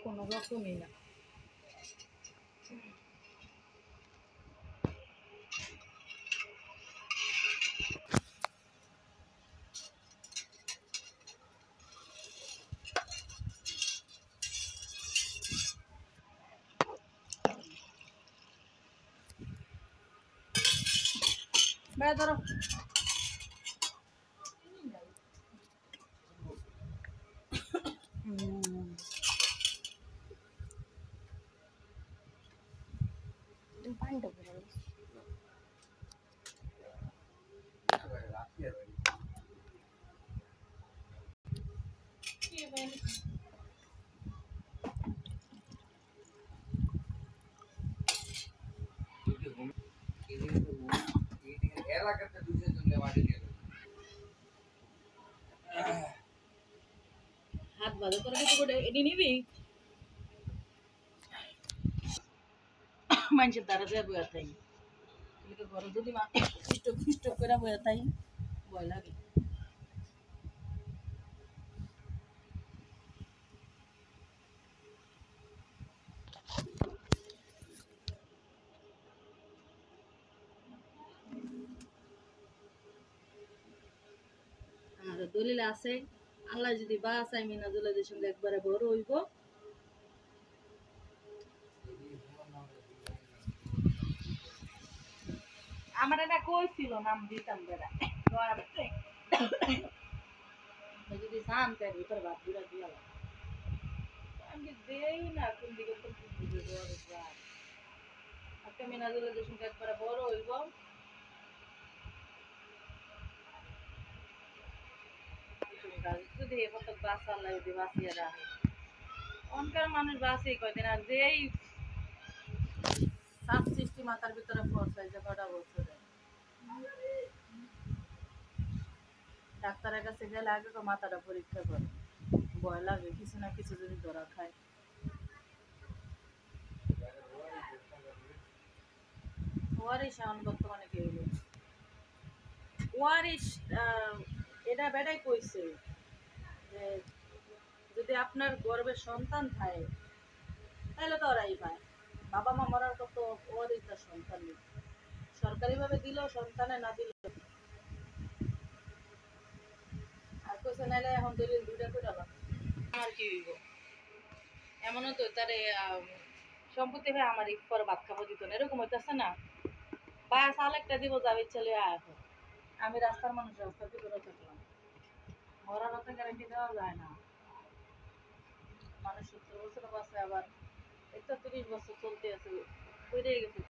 কোনো রকমই না। বেড়া ধরো পানিটা হাত বাজে করে কিছু করে এটি নিবি মানুষের দ্বারা যায় বইয়া থাই ঘরে যদি স্টোভ স্টোভ করে বইয়া থাই ভয় লাগে। আর দলিল আছে আল্লাহ যদি বাঁচায় মিনাজুলের সঙ্গে একবারে বড় হইব। আমার এটা কইছিল নাম দিতাম বেড়া যদি চান তাই ভিতরে ভাত দিরা দিয়া আমি দেই না কোন দিকে কোন দিকে আজকে মিনাজুলের সঙ্গে একবারে বড় হইব। যদি কত গাছ আল্লাহ যদি বাঁচিয়ে রাখে অনকার মানুষ বাঁচিয়ে কয়দিন আর যেই সাত সৃষ্টি মাথার ভিতরে পৌঁছায় যে কটা বছরে ডাক্তারের কাছে গেলে আগে তো মাথাটা পরীক্ষা করে ভয় লাগে কিছু না কিছু যদি ধরা খায়। ওয়ারিশ এখন বর্তমানে কে হইল ওয়ারিশ এটা বেটাই কইছে যে যদি আপনার গর্ভের সন্তান থাকে তাহলে তো ওরাই পায়। বাবা মা মরার কত ওয়ারিশ তার সন্তান নেই সরকারিভাবে দিল সন্তানে না দিল আর কইছে নাইলে এখন দলিল দুইটা করে আমার কি হইব এমনও তো তারে সম্পত্তি ভাই আমার পরে ভাত খাবো দিত না এরকম হইতেছে না বা চাল একটা দিব যাবে চলে আয় আমি রাস্তার মানুষ রাস্তার ভিতরে থাকলাম মরার তো গ্যারান্টি দেওয়া যায় না। মানুষ 70 বছর বাঁচে আবার 31 বছর চলতে আছে গেছে।